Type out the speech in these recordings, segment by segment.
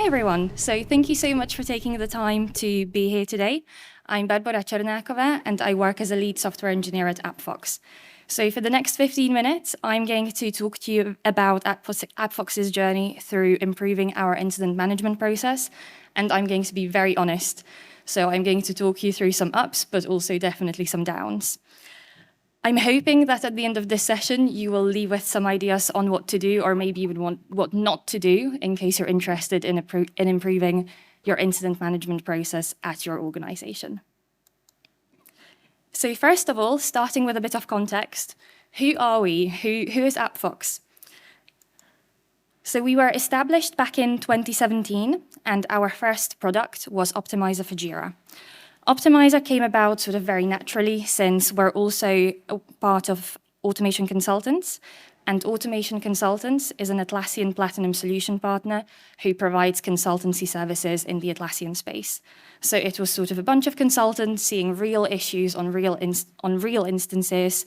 everyone. So thank you so much for taking the time to be here today. I'm Barbora Cernakova, and I work as a lead software engineer at Appfox. So for the next 15 minutes, I'm going to talk to you about Appfox's journey through improving our incident management process, and I'm going to be very honest. So I'm going to talk you through some ups, but also definitely some downs. I'm hoping that at the end of this session, you will leave with some ideas on what to do, or maybe even what not to do in case you're interested in improving your incident management process at your organization. So first of all, starting with a bit of context, who are we? Who is Appfox? So we were established back in 2017, and our first product was Optimizer for Jira. Optimizer came about sort of very naturally since we're also a part of Automation Consultants, and Automation Consultants is an Atlassian Platinum Solution partner who provides consultancy services in the Atlassian space. So it was sort of a bunch of consultants seeing real issues on real instances,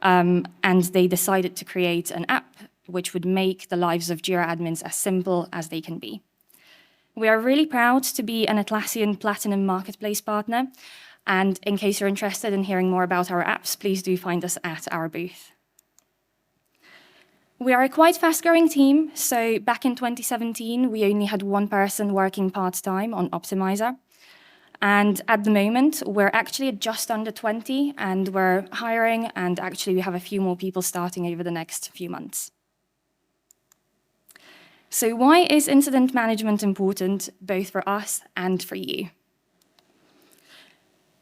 and they decided to create an app which would make the lives of Jira admins as simple as they can be. We are really proud to be an Atlassian Platinum Marketplace partner, and in case you're interested in hearing more about our apps, please do find us at our booth. We are a quite fast-growing team, so back in 2017, we only had one person working part-time on Optimizer, and at the moment, we're actually at just under 20, and we're hiring, and actually we have a few more people starting over the next few months. So why is incident management important, both for us and for you?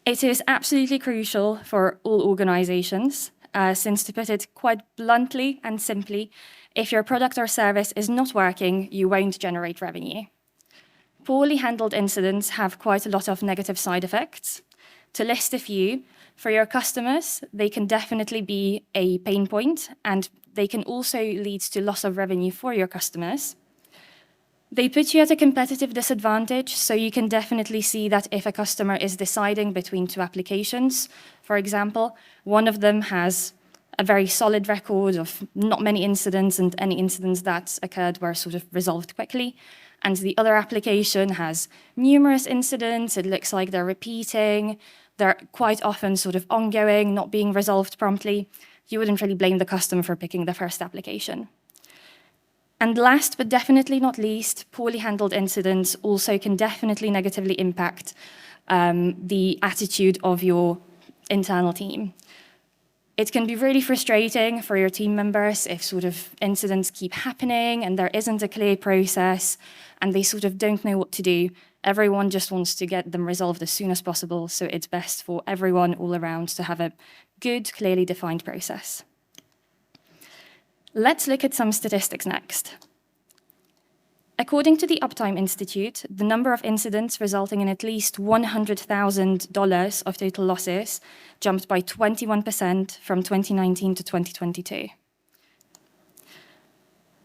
It is absolutely crucial for all organizations, since to put it quite bluntly and simply, if your product or service is not working, you won't generate revenue. Poorly handled incidents have quite a lot of negative side effects. To list a few, for your customers, they can definitely be a pain point, and they can also lead to loss of revenue for your customers. They put you at a competitive disadvantage, so you can definitely see that if a customer is deciding between two applications, for example, one of them has a very solid record of not many incidents, and any incidents that occurred were sort of resolved quickly, and the other application has numerous incidents, it looks like they're repeating, they're quite often sort of ongoing, not being resolved promptly. You wouldn't really blame the customer for picking the first application. And last but definitely not least, poorly handled incidents also can definitely negatively impact the attitude of your internal team. It can be really frustrating for your team members if sort of incidents keep happening and there isn't a clear process and they sort of don't know what to do. Everyone just wants to get them resolved as soon as possible, so it's best for everyone all around to have a good, clearly defined process. Let's look at some statistics next. According to the Uptime Institute, the number of incidents resulting in at least $100,000 of total losses jumped by 21% from 2019 to 2022.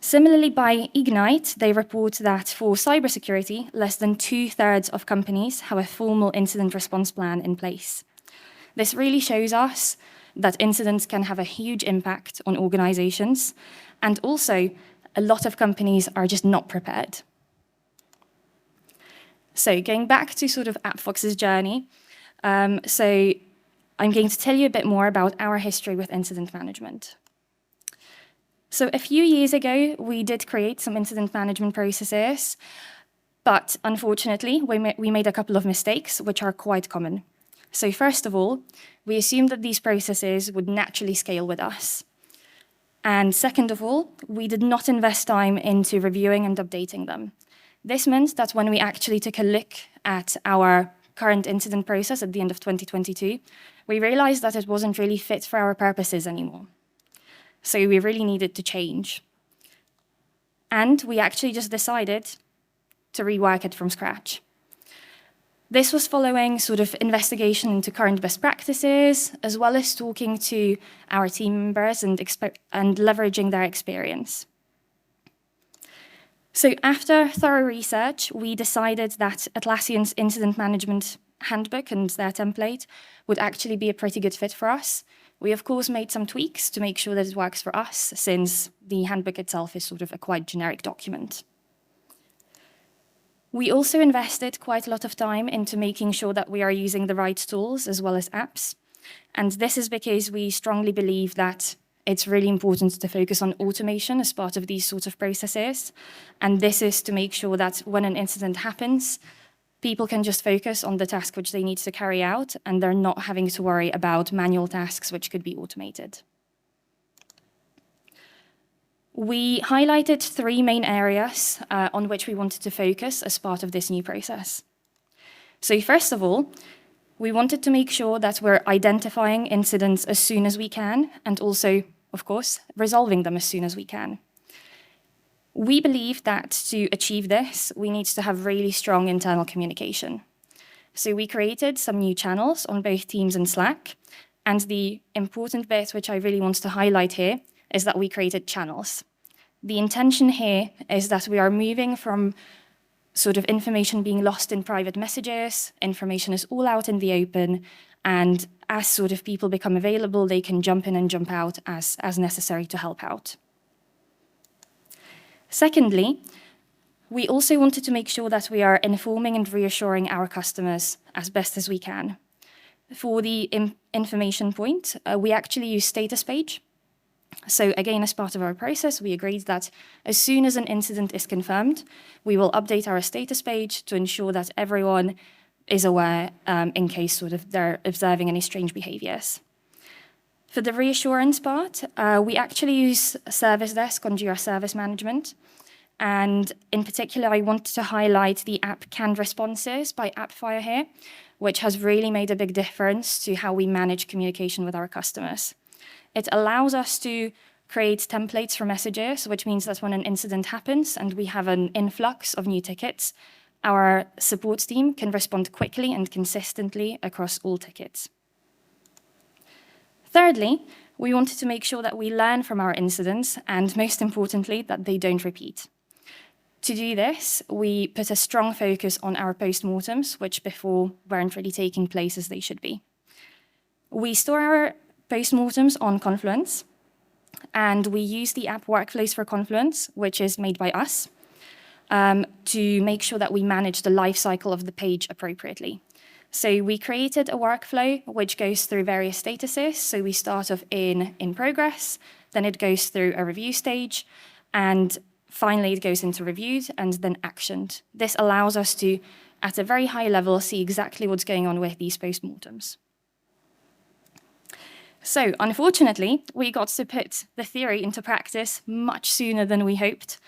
Similarly, by Ignite, they report that for cybersecurity, less than 2/3 of companies have a formal incident response plan in place. This really shows us that incidents can have a huge impact on organizations, and also a lot of companies are just not prepared. So going back to sort of Appfox's journey, so I'm going to tell you a bit more about our history with incident management. So a few years ago, we did create some incident management processes, but unfortunately, we made a couple of mistakes, which are quite common. So first of all, we assumed that these processes would naturally scale with us. And second of all, we did not invest time into reviewing and updating them. This meant that when we actually took a look at our current incident process at the end of 2022, we realized that it wasn't really fit for our purposes anymore. So we really needed to change. And we actually just decided to rework it from scratch. This was following sort of investigation into current best practices, as well as talking to our team members and leveraging their experience. So after thorough research, we decided that Atlassian's incident management handbook and their template would actually be a pretty good fit for us. We, of course, made some tweaks to make sure that it works for us, since the handbook itself is sort of a quite generic document. We also invested quite a lot of time into making sure that we are using the right tools as well as apps. And this is because we strongly believe that it's really important to focus on automation as part of these sorts of processes. And this is to make sure that when an incident happens, people can just focus on the task which they need to carry out, and they're not having to worry about manual tasks which could be automated. We highlighted 3 main areas on which we wanted to focus as part of this new process. So first of all, we wanted to make sure that we're identifying incidents as soon as we can, and also, of course, resolving them as soon as we can. We believe that to achieve this, we need to have really strong internal communication. So we created some new channels on both Teams and Slack, and the important bit which I really want to highlight here is that we created channels. The intention here is that we are moving from sort of information being lost in private messages, information is all out in the open, and as sort of people become available, they can jump in and jump out as necessary to help out. Secondly, we also wanted to make sure that we are informing and reassuring our customers as best as we can. For the information point, we actually use status page. So again, as part of our process, we agreed that as soon as an incident is confirmed, we will update our status page to ensure that everyone is aware in case sort of they're observing any strange behaviors. For the reassurance part, we actually use Service Desk on Jira Service Management. And in particular, I want to highlight the app canned responses by Appfire here, which has really made a big difference to how we manage communication with our customers. It allows us to create templates for messages, which means that when an incident happens and we have an influx of new tickets, our support team can respond quickly and consistently across all tickets. Thirdly, we wanted to make sure that we learn from our incidents and, most importantly, that they don't repeat. To do this, we put a strong focus on our postmortems, which before weren't really taking place as they should be. We store our postmortems on Confluence, and we use the app Workflows for Confluence, which is made by us, to make sure that we manage the life cycle of the page appropriately. So we created a workflow which goes through various statuses. So we start off in progress, then it goes through a review stage, and finally it goes into reviewed and then actioned. This allows us to, at a very high level, see exactly what's going on with these postmortems. So unfortunately, we got to put the theory into practice much sooner than we hoped.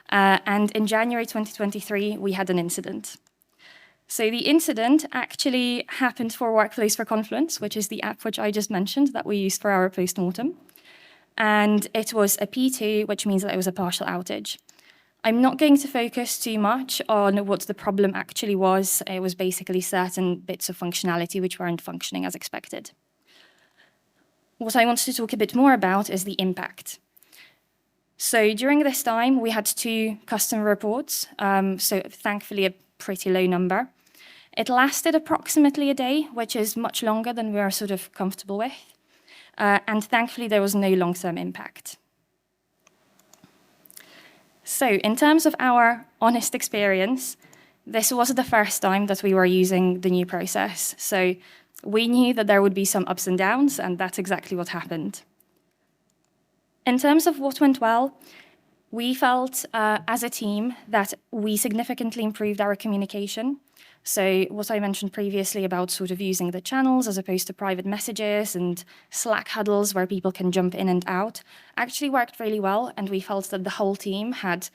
And in January 2023, we had an incident. So the incident actually happened for Workflows for Confluence, which is the app which I just mentioned that we use for our postmortem. And it was a P2, which means that it was a partial outage. I'm not going to focus too much on what the problem actually was. It was basically certain bits of functionality which weren't functioning as expected. What I wanted to talk a bit more about is the impact. So during this time, we had 2 customer reports, so thankfully a pretty low number. It lasted approximately a day, which is much longer than we are sort of comfortable with. And thankfully, there was no long-term impact. So in terms of our honest experience, this was the first time that we were using the new process. So we knew that there would be some ups and downs, and that's exactly what happened. In terms of what went well, we felt as a team that we significantly improved our communication. So what I mentioned previously about sort of using the channels as opposed to private messages and Slack huddles where people can jump in and out actually worked really well, and we felt that the whole team had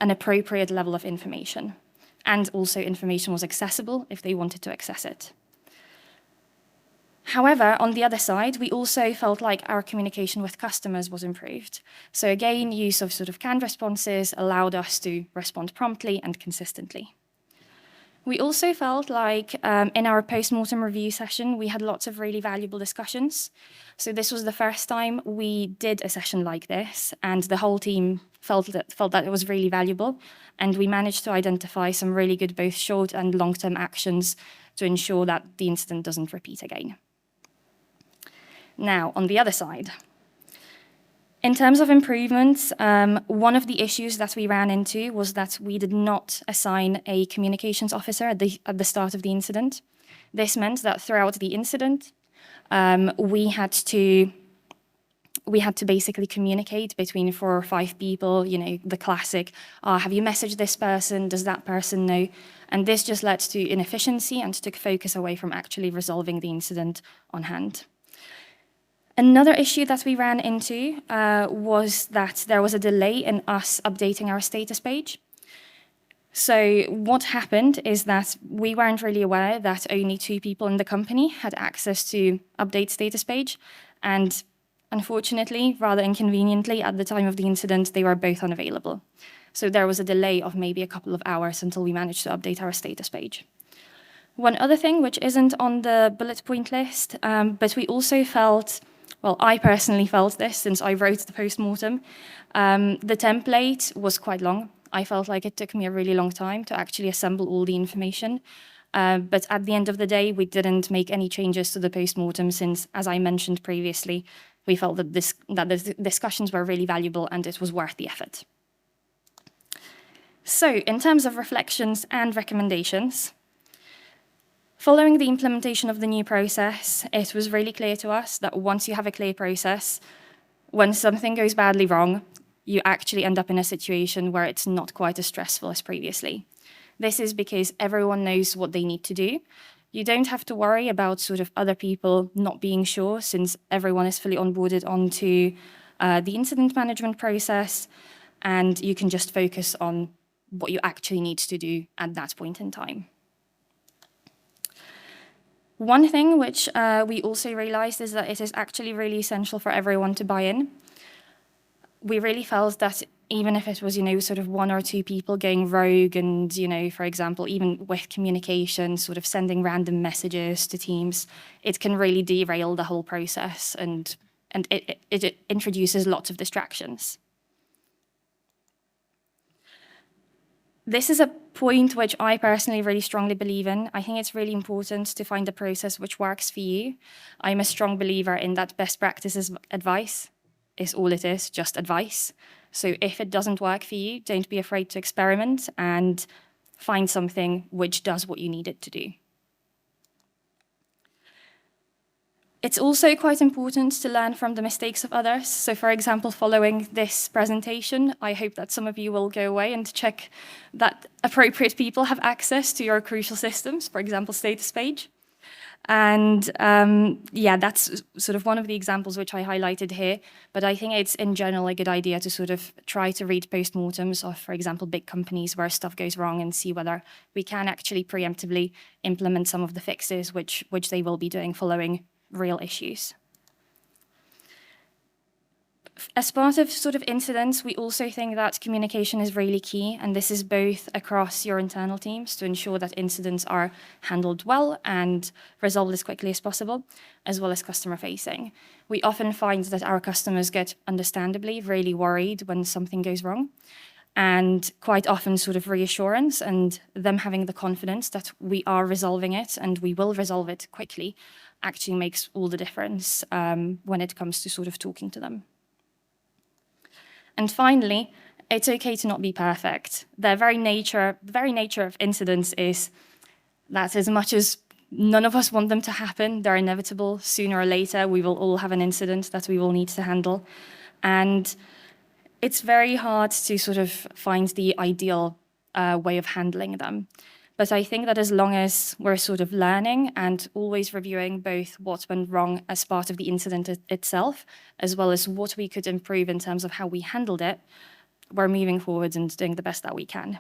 an appropriate level of information. And also information was accessible if they wanted to access it. However, on the other side, we also felt like our communication with customers was improved. So again, use of sort of canned responses allowed us to respond promptly and consistently. We also felt like in our post-mortem review session, we had lots of really valuable discussions. So this was the first time we did a session like this, and the whole team felt that it was really valuable. And we managed to identify some really good both short and long-term actions to ensure that the incident doesn't repeat again. Now, on the other side, In terms of improvements, one of the issues that we ran into was that we did not assign a communications officer at the start of the incident. This meant that throughout the incident, we had to basically communicate between 4 or 5 people, the classic, have you messaged this person? Does that person know? And this just led to inefficiency and took focus away from actually resolving the incident on hand. Another issue that we ran into was that there was a delay in us updating our status page. So what happened is that we weren't really aware that only 2 people in the company had access to update status page. And unfortunately, rather inconveniently, at the time of the incident, they were both unavailable. So there was a delay of maybe a couple of hours until we managed to update our status page. One other thing, which isn't on the bullet point list, but we also felt, well, I personally felt this since I wrote the postmortem, the template was quite long. I felt like it took me a really long time to actually assemble all the information. But at the end of the day, we didn't make any changes to the postmortem since, as I mentioned previously, we felt that the discussions were really valuable and it was worth the effort. So in terms of reflections and recommendations, following the implementation of the new process, it was really clear to us that once you have a clear process, when something goes badly wrong, you actually end up in a situation where it's not quite as stressful as previously. This is because everyone knows what they need to do. You don't have to worry about sort of other people not being sure, since everyone is fully onboarded onto the incident management process, and you can just focus on what you actually need to do at that point in time. One thing which we also realized is that it is actually really essential for everyone to buy in. We really felt that even if it was, sort of 1 or 2 people going rogue and, for example, even with communication, sort of sending random messages to teams, it can really derail the whole process and it introduces lots of distractions. This is a point which I personally really strongly believe in. I think it's really important to find a process which works for you. I'm a strong believer in that best practices advice is all it is, just advice. So if it doesn't work for you, don't be afraid to experiment and find something which does what you need it to do. It's also quite important to learn from the mistakes of others. So for example, following this presentation, I hope that some of you will go away and check that appropriate people have access to your crucial systems, for example, status page. And yeah, that's sort of one of the examples which I highlighted here. But I think it's in general a good idea to sort of try to read postmortems of, for example, big companies where stuff goes wrong and see whether we can actually preemptively implement some of the fixes which they will be doing following real issues. As part of sort of incidents, we also think that communication is really key, and this is both across your internal teams to ensure that incidents are handled well and resolved as quickly as possible, as well as customer facing. We often find that our customers get understandably really worried when something goes wrong, and quite often sort of reassurance and them having the confidence that we are resolving it and we will resolve it quickly actually makes all the difference when it comes to sort of talking to them. And finally, it's okay to not be perfect. The very nature of incidents is that as much as none of us want them to happen, they're inevitable. Sooner or later, we will all have an incident that we will need to handle. And it's very hard to sort of find the ideal way of handling them. But I think that as long as we're sort of learning and always reviewing both what went wrong as part of the incident itself, as well as what we could improve in terms of how we handled it, we're moving forward and doing the best that we can.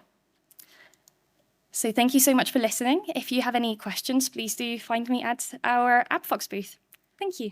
So thank you so much for listening. If you have any questions, please do find me at our Appfox booth. Thank you.